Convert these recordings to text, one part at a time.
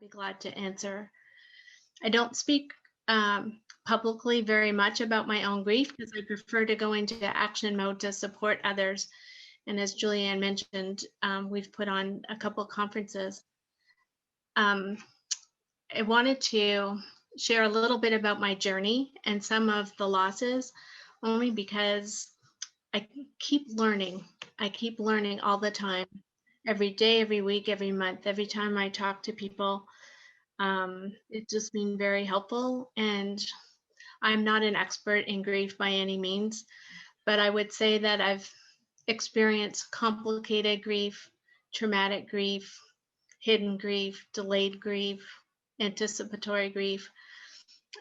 be glad to answer. I don't speak publicly very much about my own grief because I prefer to go into action mode to support others. And as Julianne mentioned, we've put on a couple conferences. I wanted to share a little bit about my journey and some of the losses, only because I keep learning. I keep learning all the time, every day, every week, every month, every time I talk to people. It's just been very helpful. And I'm not an expert in grief by any means, but I would say that I've experienced complicated grief, traumatic grief, hidden grief, delayed grief, anticipatory grief.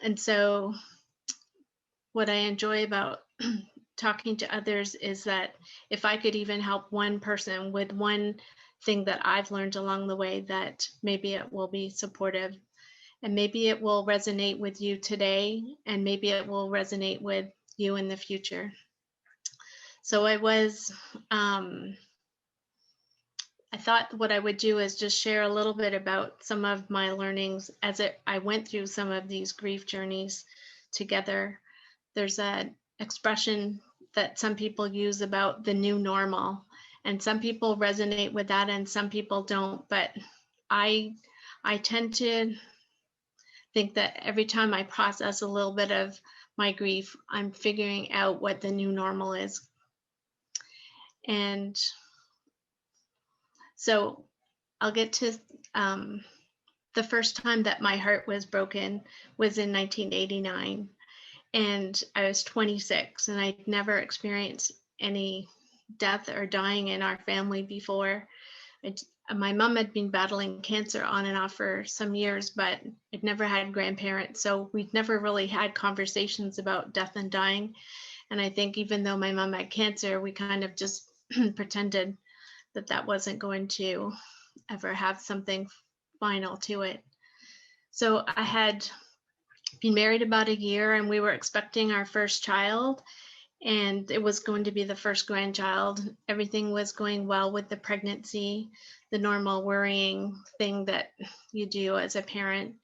And so, what I enjoy about talking to others is that if I could even help one person with one thing that I've learned along the way, that maybe it will be supportive and maybe it will resonate with you today and maybe it will resonate with you in the future. So I thought what I would do is just share a little bit about some of my learnings as I went through some of these grief journeys together. There's an expression that some people use about the new normal, and some people resonate with that and some people don't. But I tend to think that every time I process a little bit of my grief, I'm figuring out what the new normal is. And so I'll get to the first time that my heart was broken was in 1989. And I was 26 and I'd never experienced any death or dying in our family before. My mom had been battling cancer on and off for some years, but I'd never had grandparents. So we'd never really had conversations about death and dying. And I think even though my mom had cancer, we kind of just pretended that that wasn't going to ever have something final to it. So I had been married about a year and we were expecting our first child, and it was going to be the first grandchild. Everything was going well with the pregnancy, the normal worrying thing that you do as a parent.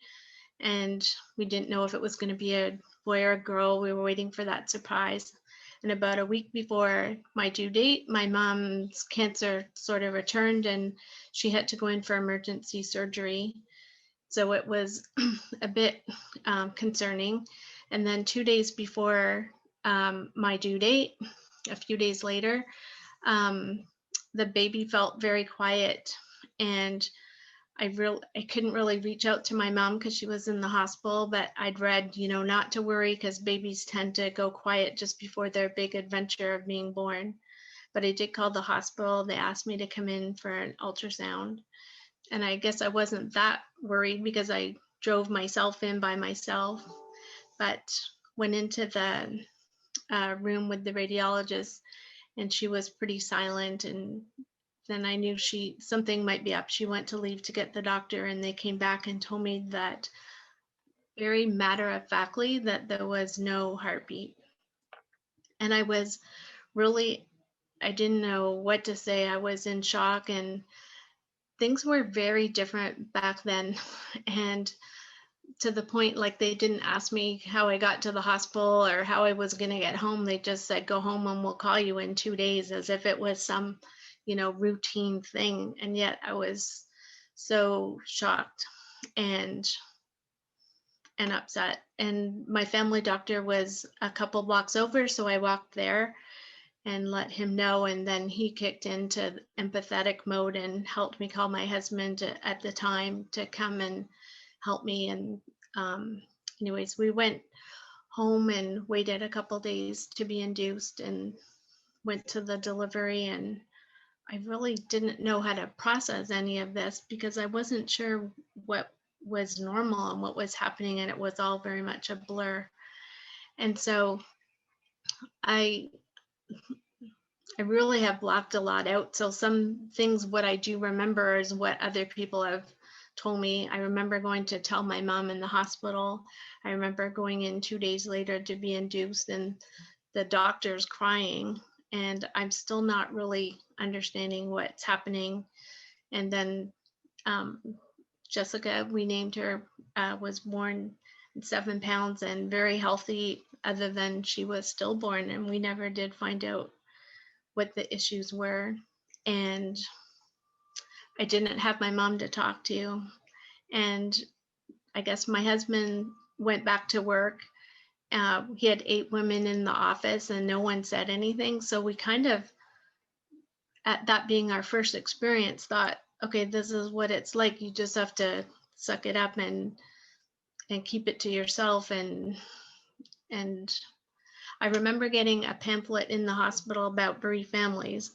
And we didn't know if it was going to be a boy or a girl. We were waiting for that surprise. And about a week before my due date, my mom's cancer sort of returned and she had to go in for emergency surgery. So it was a bit concerning. And then 2 days before my due date, a few days later, the baby felt very quiet, and I couldn't really reach out to my mom because she was in the hospital, but I'd read, not to worry because babies tend to go quiet just before their big adventure of being born. But I did call the hospital. They asked me to come in for an ultrasound. And I guess I wasn't that worried because I drove myself in by myself, but went into the room with the radiologist, and she was pretty silent. And then I knew something might be up. She went to leave to get the doctor, and they came back and told me that very matter-of-factly that there was no heartbeat. And I didn't know what to say. I was in shock, and things were very different back then. And to the point, like, they didn't ask me how I got to the hospital or how I was going to get home. They just said, go home and we'll call you in 2 days, as if it was some, routine thing. And yet I was so shocked and upset. And my family doctor was a couple blocks over, so I walked there and let him know. And then he kicked into empathetic mode and helped me call my husband at the time to come and help me. And anyways, we went home and waited a couple days to be induced and went to the delivery. And I really didn't know how to process any of this because I wasn't sure what was normal and what was happening, and it was all very much a blur. And so I really have blocked a lot out. So some things, what I do remember is what other people have told me. I remember going to tell my mom in the hospital. I remember going in 2 days later to be induced and the doctor's crying, and I'm still not really understanding what's happening. And then Jessica, we named her, was born 7 pounds and very healthy, other than she was stillborn, and we never did find out what the issues were. And I didn't have my mom to talk to. And I guess my husband went back to work. He had 8 women in the office and no one said anything. So we kind of, at that being our first experience, thought, okay, this is what it's like. You just have to suck it up and keep it to yourself. And I remember getting a pamphlet in the hospital about bereaved families.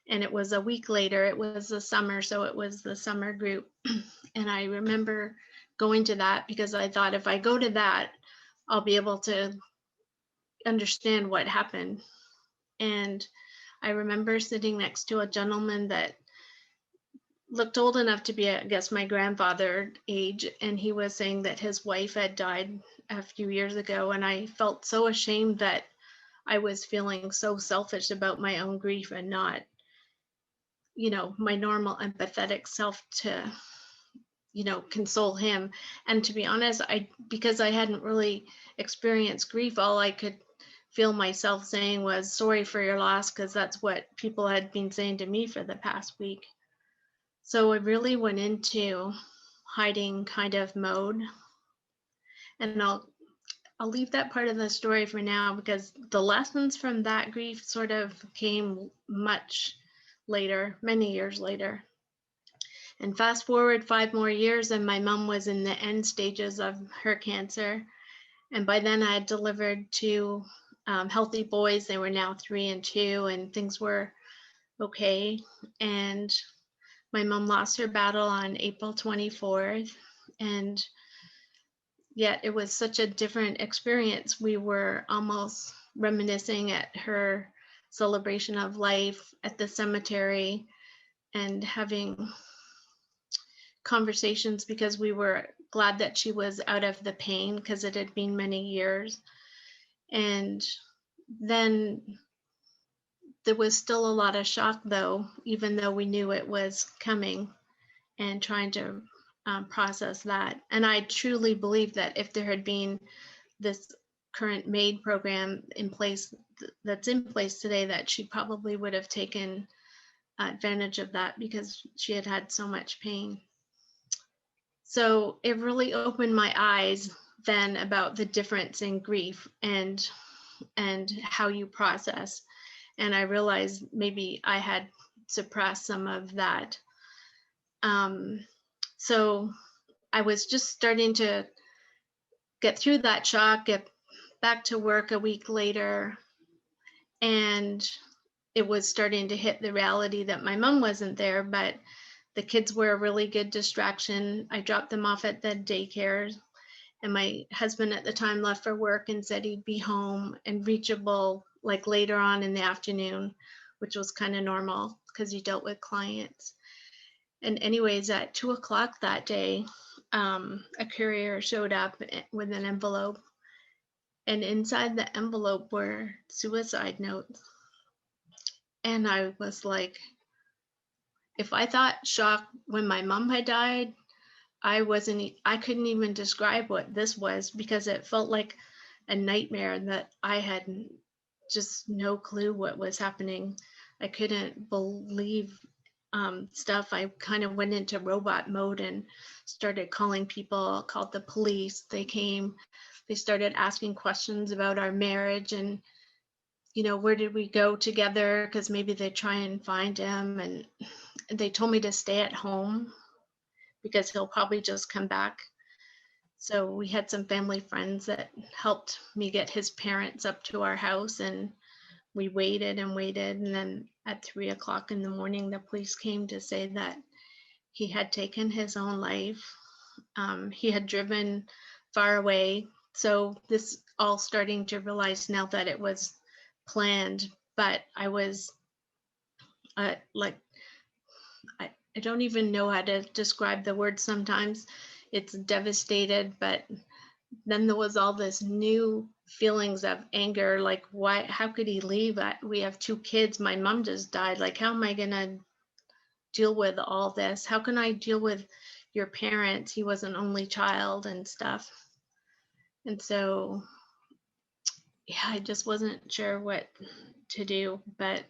And it was a week later, it was the summer, so it was the summer group. And I remember going to that because I thought if I go to that, I'll be able to understand what happened. And I remember sitting next to a gentleman that looked old enough to be, I guess, my grandfather age. And he was saying that his wife had died a few years ago. And I felt so ashamed that I was feeling so selfish about my own grief and not, my normal empathetic self to, console him. And to be honest, because I hadn't really experienced grief, all I could feel myself saying was sorry for your loss, because that's what people had been saying to me for the past week. So I really went into hiding kind of mode. And I'll leave that part of the story for now, because the lessons from that grief sort of came much later, many years later. And fast forward 5 more years, and my mom was in the end stages of her cancer. And by then I had delivered 2 healthy boys. They were now 3 and 2, and things were okay. And my mom lost her battle on April 24th. And yet it was such a different experience. We were almost reminiscing at her celebration of life at the cemetery and having conversations, because we were glad that she was out of the pain, because it had been many years. And then there was still a lot of shock, though, even though we knew it was coming, and trying to process that. And I truly believe that if there had been this current MAID program in place, that's in place today, that she probably would have taken advantage of that, because she had had so much pain. So it really opened my eyes then about the difference in grief and how you process. And I realized maybe I had suppressed some of that. So I was just starting to get through that shock, get back to work a week later, and it was starting to hit the reality that my mom wasn't there, but the kids were a really good distraction. I dropped them off at the daycare, and my husband at the time left for work and said he'd be home and reachable like later on in the afternoon, which was kind of normal because he dealt with clients. And anyways, at 2:00 that day, a courier showed up with an envelope, and inside the envelope were suicide notes. And I was like, if I thought shock when my mom had died, I couldn't even describe what this was, because it felt like a nightmare that I had just no clue what was happening. I couldn't believe stuff. I kind of went into robot mode and started calling people, called the police. They came, they started asking questions about our marriage and, where did we go together? Because maybe they try and find him. And they told me to stay at home because he'll probably just come back. So we had some family friends that helped me get his parents up to our house, and we waited and waited. And then at 3:00 in the morning, the police came to say that he had taken his own life. He had driven far away. So this all starting to realize now that it was planned, but I was like, I don't even know how to describe the word sometimes. It's devastated, but then there was all this new feelings of anger, like how could he leave? We have 2 kids. My mom just died. Like, how am I going to deal with all this? How can I deal with your parents. He was an only child and stuff. And so, yeah, I just wasn't sure what to do, but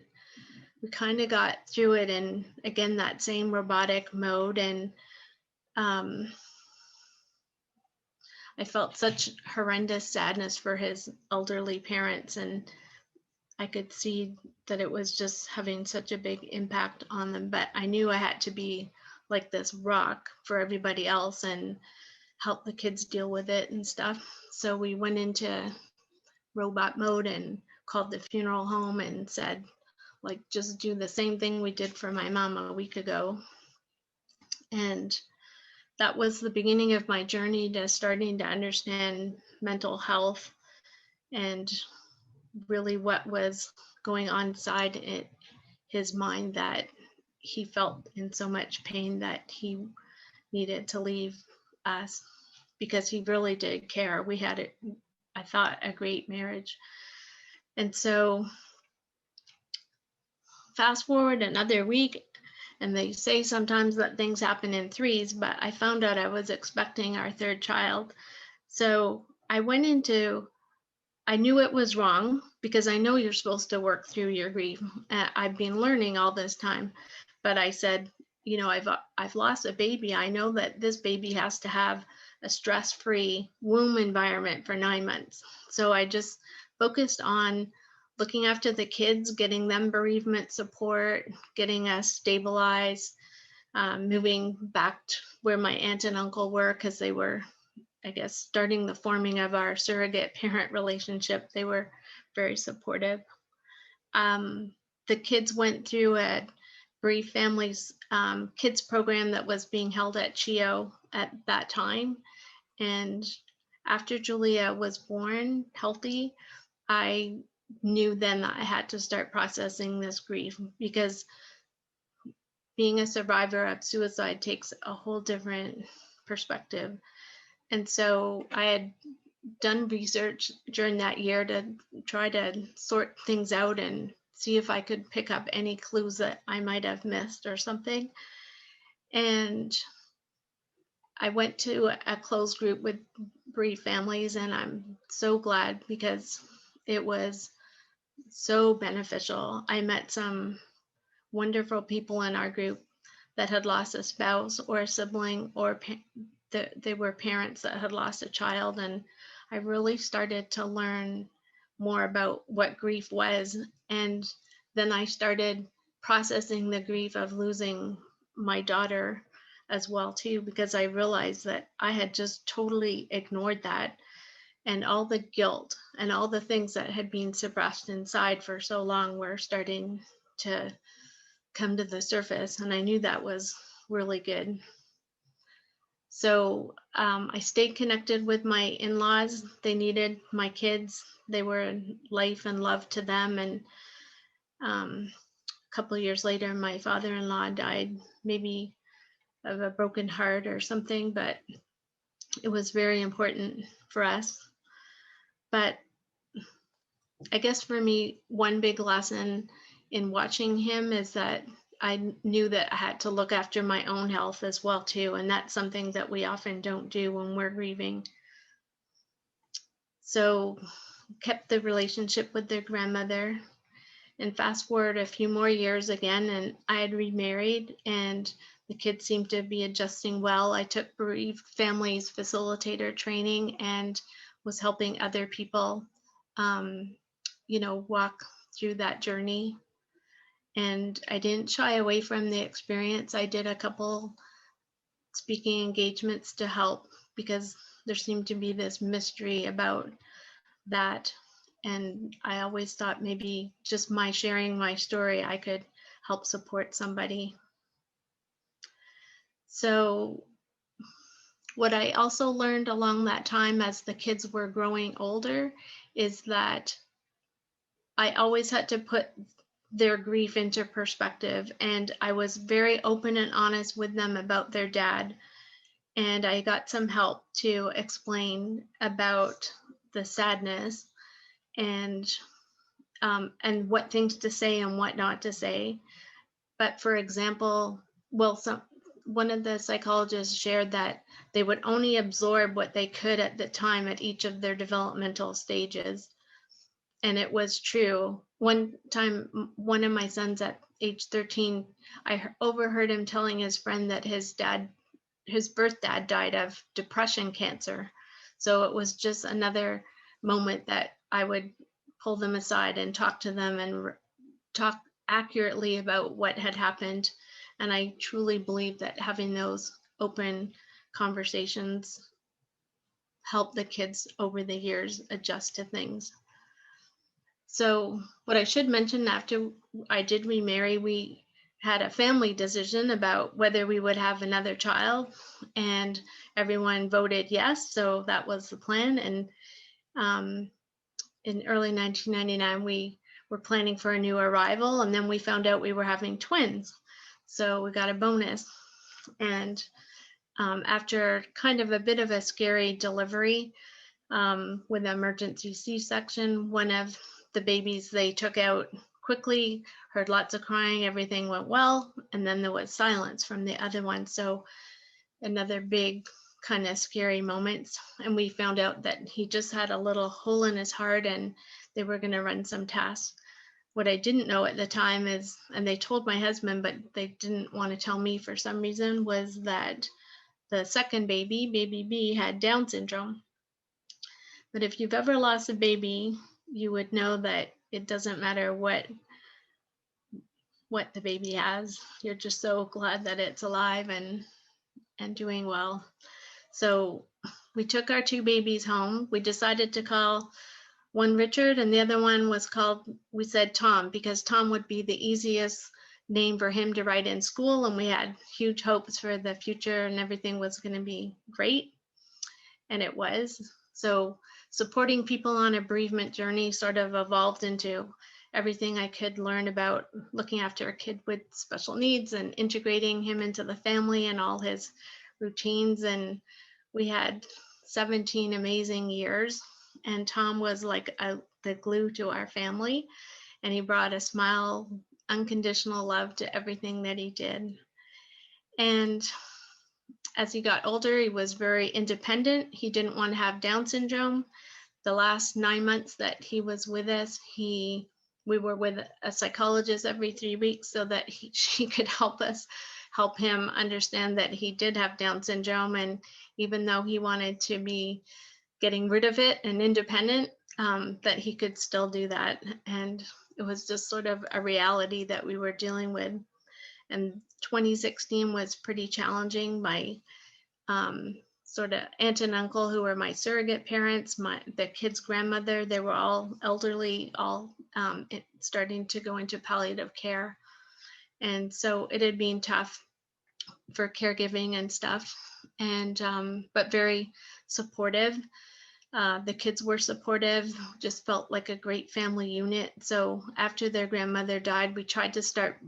we kind of got through it in, again, that same robotic mode. And I felt such horrendous sadness for his elderly parents, and I could see that it was just having such a big impact on them. But I knew I had to be like this rock for everybody else and help the kids deal with it and stuff. So we went into robot mode and called the funeral home and said, like, just do the same thing we did for my mom a week ago. And that was the beginning of my journey to starting to understand mental health and really what was going on inside his mind, that he felt in so much pain that he needed to leave us, because he really did care. We had it, I thought, a great marriage. And so fast forward another week, and they say sometimes that things happen in threes, but I found out I was expecting our third child. So I knew it was wrong, because I know you're supposed to work through your grief. I've been learning all this time, but I said, I've lost a baby. I know that this baby has to have a stress-free womb environment for 9 months. So I just focused on looking after the kids, getting them bereavement support, getting us stabilized, moving back to where my aunt and uncle were, because they were, I guess, starting the forming of our surrogate parent relationship. They were very supportive. The kids went through a Bereaved Families kids program that was being held at CHEO at that time. And after Julia was born healthy, I knew then that I had to start processing this grief, because being a survivor of suicide takes a whole different perspective. And so I had done research during that year to try to sort things out and see if I could pick up any clues that I might have missed or something. And I went to a closed group with bereaved families, and I'm so glad, because it was so beneficial. I met some wonderful people in our group that had lost a spouse or a sibling, or they were parents that had lost a child. And I really started to learn more about what grief was. And then I started processing the grief of losing my daughter as well too, because I realized that I had just totally ignored that, and all the guilt and all the things that had been suppressed inside for so long were starting to come to the surface. And I knew that was really good. So I stayed connected with my in-laws. They needed my kids. They were life and love to them. And a couple of years later, my father-in-law died, maybe of a broken heart or something, but it was very important for us. But I guess for me, one big lesson in watching him is that I knew that I had to look after my own health as well too, and that's something that we often don't do when we're grieving. So kept the relationship with their grandmother, and fast forward a few more years again, and I had remarried, and the kids seemed to be adjusting well. I took bereaved families facilitator training and was helping other people, walk through that journey. And I didn't shy away from the experience. I did a couple speaking engagements to help, because there seemed to be this mystery about that. And I always thought maybe just my sharing my story, I could help support somebody. So what I also learned along that time as the kids were growing older is that I always had to put their grief into perspective. And I was very open and honest with them about their dad. And I got some help to explain about the sadness and what things to say and what not to say. But for example, one of the psychologists shared that they would only absorb what they could at the time at each of their developmental stages. And it was true. One time, one of my sons at age 13, I overheard him telling his friend that his birth dad died of depression cancer. So it was just another moment that I would pull them aside and talk to them and talk accurately about what had happened. And I truly believe that having those open conversations help the kids over the years adjust to things. So what I should mention, after I did remarry, we had a family decision about whether we would have another child, and everyone voted yes. So that was the plan. And in early 1999, we were planning for a new arrival, and then we found out we were having twins. So we got a bonus. And after kind of a bit of a scary delivery with an emergency C-section, one of the babies they took out quickly, heard lots of crying, everything went well, and then there was silence from the other one. So another big kind of scary moments. And we found out that he just had a little hole in his heart and they were going to run some tests. What I didn't know at the time is, and they told my husband, but they didn't want to tell me for some reason, was that the second baby, baby B, had Down syndrome. But if you've ever lost a baby, you would know that it doesn't matter what the baby has. You're just so glad that it's alive and doing well. So we took our two babies home. We decided to call one Richard and the other one was called, we said Tom, because Tom would be the easiest name for him to write in school. And we had huge hopes for the future and everything was going to be great. And it was. So supporting people on a bereavement journey sort of evolved into everything I could learn about looking after a kid with special needs and integrating him into the family and all his routines. And we had 17 amazing years. And Tom was like the glue to our family. And he brought a smile, unconditional love to everything that he did. And as he got older, he was very independent. He didn't want to have Down syndrome. The last 9 months that he was with us, we were with a psychologist every 3 weeks so that she could help him understand that he did have Down syndrome. And even though he wanted to be getting rid of it and independent, that he could still do that. And it was just sort of a reality that we were dealing with. And 2016 was pretty challenging. My sort of aunt and uncle, who were my surrogate parents, the kid's grandmother, they were all elderly, all starting to go into palliative care. And so it had been tough for caregiving and stuff, and but very supportive. The kids were supportive, just felt like a great family unit. So after their grandmother died, we tried to start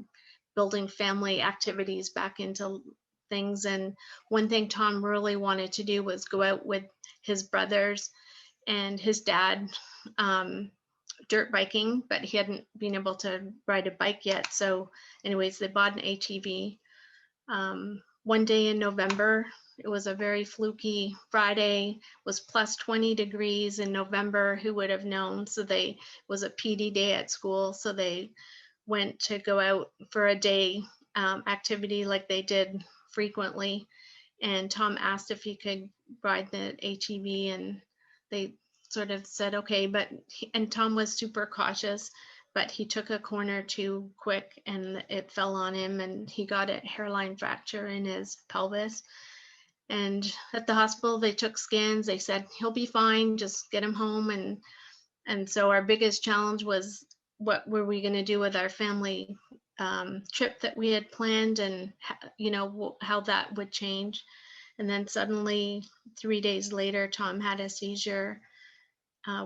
building family activities back into things. And one thing Tom really wanted to do was go out with his brothers and his dad dirt biking, but he hadn't been able to ride a bike yet. So anyways, they bought an ATV. One day in November, it was a very fluky Friday, was plus 20 degrees in November. Who would have known? So it was a PD day at school. So they went to go out for a day activity like they did frequently. And Tom asked if he could ride the ATV, and they sort of said, okay, and Tom was super cautious, but he took a corner too quick and it fell on him and he got a hairline fracture in his pelvis. And at the hospital, they took scans. They said, he'll be fine, just get him home. And so our biggest challenge was, what were we going to do with our family trip that we had planned, and how that would change. And then suddenly 3 days later, Tom had a seizure.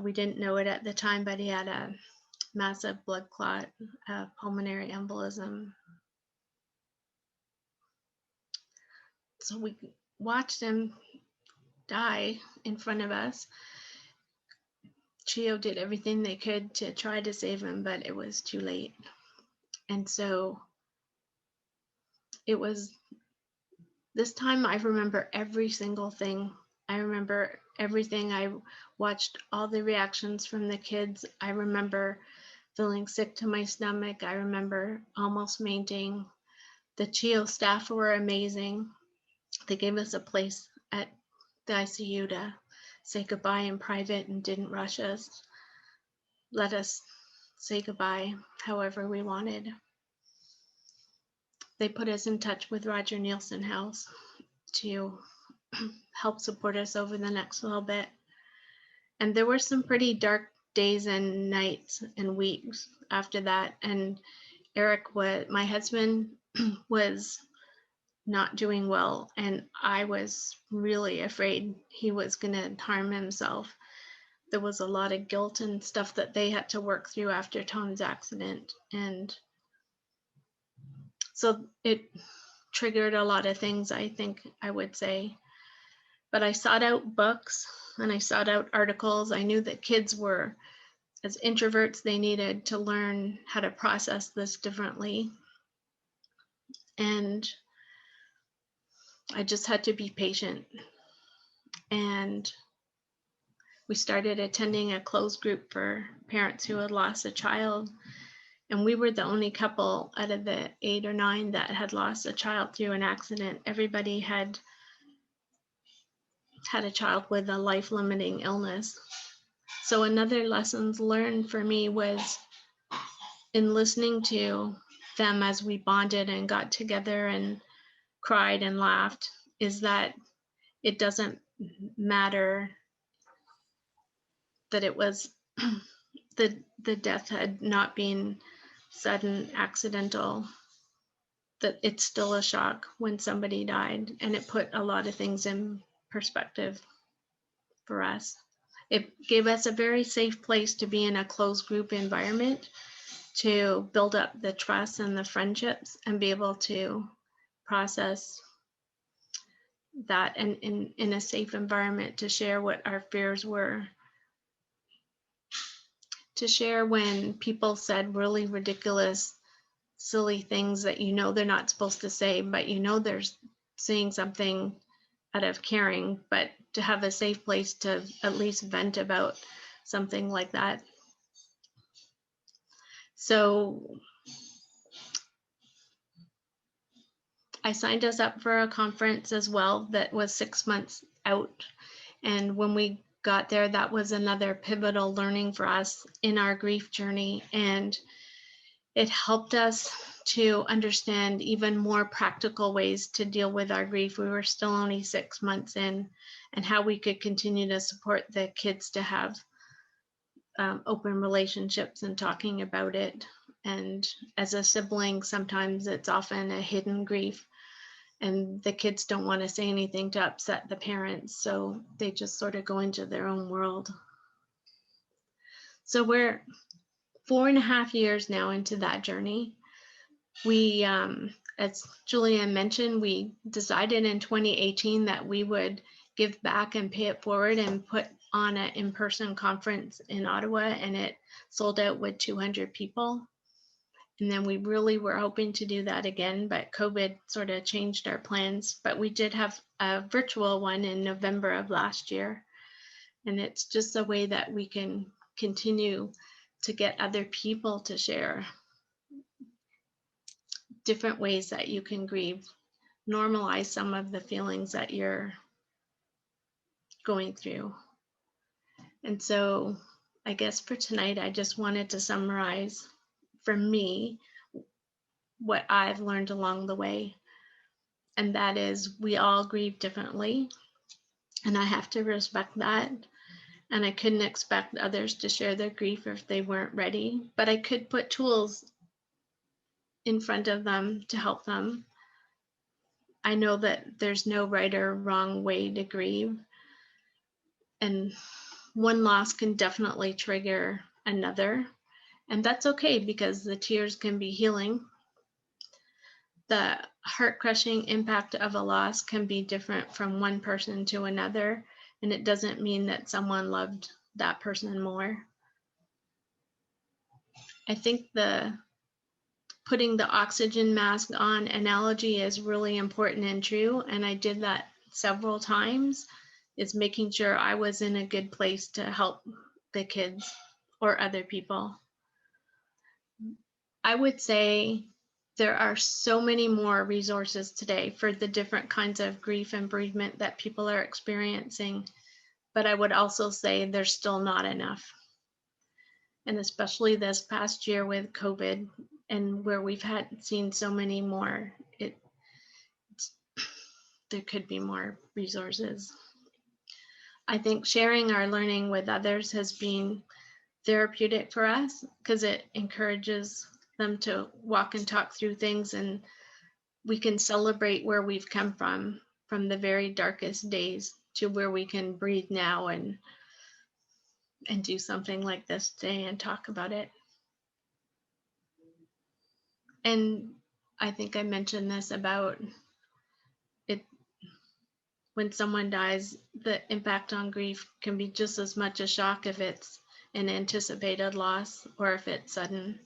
We didn't know it at the time, but he had a massive blood clot, pulmonary embolism. So we watched him die in front of us. CHEO did everything they could to try to save him, but it was too late. And so it was This time I remember every single thing. I remember everything. I watched all the reactions from the kids. I remember feeling sick to my stomach. I remember almost fainting. The CHIO staff were amazing. They gave us a place at the ICU to say goodbye in private and didn't rush us, let us say goodbye however we wanted. They put us in touch with Roger Nielsen House to help support us over the next little bit. And there were some pretty dark days and nights and weeks after that. And Eric, my husband, was not doing well, and I was really afraid he was going to harm himself. There was a lot of guilt and stuff that they had to work through after Tom's accident, and so it triggered a lot of things, I think I would say. But I sought out books and I sought out articles. I knew that kids were, as introverts, they needed to learn how to process this differently. And I just had to be patient. And we started attending a closed group for parents who had lost a child. And we were the only couple out of the 8 or 9 that had lost a child through an accident. Everybody had a child with a life-limiting illness. So another lessons learned for me was in listening to them as we bonded and got together and cried and laughed, is that it doesn't matter that it was the death had not been sudden, accidental, that it's still a shock when somebody died, and it put a lot of things in perspective for us. It gave us a very safe place to be in a closed group environment, to build up the trust and the friendships and be able to process that, and in a safe environment to share what our fears were, to share when people said really ridiculous, silly things that you know they're not supposed to say, but you know they're saying something out of caring, but to have a safe place to at least vent about something like that. So I signed us up for a conference as well that was 6 months out. And when we got there, that was another pivotal learning for us in our grief journey. And it helped us to understand even more practical ways to deal with our grief. We were still only 6 months in, and how we could continue to support the kids to have open relationships and talking about it. And as a sibling, sometimes it's often a hidden grief, and the kids don't want to say anything to upset the parents, so they just sort of go into their own world. So we're 4.5 years now into that journey. We, as Julianne mentioned, we decided in 2018 that we would give back and pay it forward and put on an in-person conference in Ottawa, and it sold out with 200 people. And then we really were hoping to do that again, but COVID sort of changed our plans. But we did have a virtual one in November of last year. And it's just a way that we can continue to get other people to share different ways that you can grieve, normalize some of the feelings that you're going through. And so I guess for tonight, I just wanted to summarize for me what I've learned along the way. And that is, we all grieve differently, and I have to respect that. And I couldn't expect others to share their grief if they weren't ready, but I could put tools in front of them to help them. I know that there's no right or wrong way to grieve, and one loss can definitely trigger another, and that's okay, because the tears can be healing. The heart-crushing impact of a loss can be different from one person to another, and it doesn't mean that someone loved that person more. I think the putting the oxygen mask on analogy is really important and true. And I did that several times, is making sure I was in a good place to help the kids or other people. I would say there are so many more resources today for the different kinds of grief and bereavement that people are experiencing, but I would also say there's still not enough. And especially this past year with COVID, and where we've seen so many more, there could be more resources. I think sharing our learning with others has been therapeutic for us because it encourages them to walk and talk through things, and we can celebrate where we've come from the very darkest days to where we can breathe now and do something like this today and talk about it. And I think I mentioned this about it, when someone dies, the impact on grief can be just as much a shock if it's an anticipated loss or if it's sudden.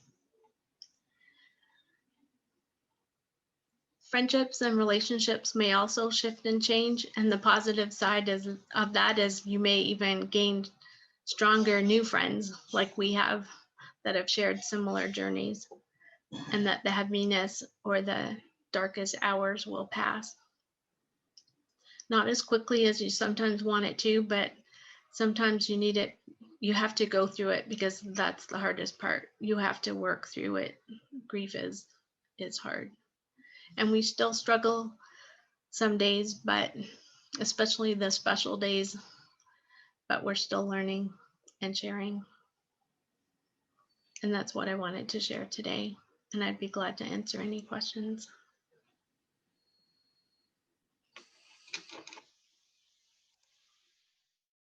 Friendships and relationships may also shift and change, and the positive side of that is you may even gain stronger new friends like we have that have shared similar journeys, and that the heaviness or the darkest hours will pass. Not as quickly as you sometimes want it to, but sometimes you need it. You have to go through it because that's the hardest part. You have to work through it. Grief is hard. And we still struggle some days, but especially the special days, but we're still learning and sharing. And that's what I wanted to share today. And I'd be glad to answer any questions.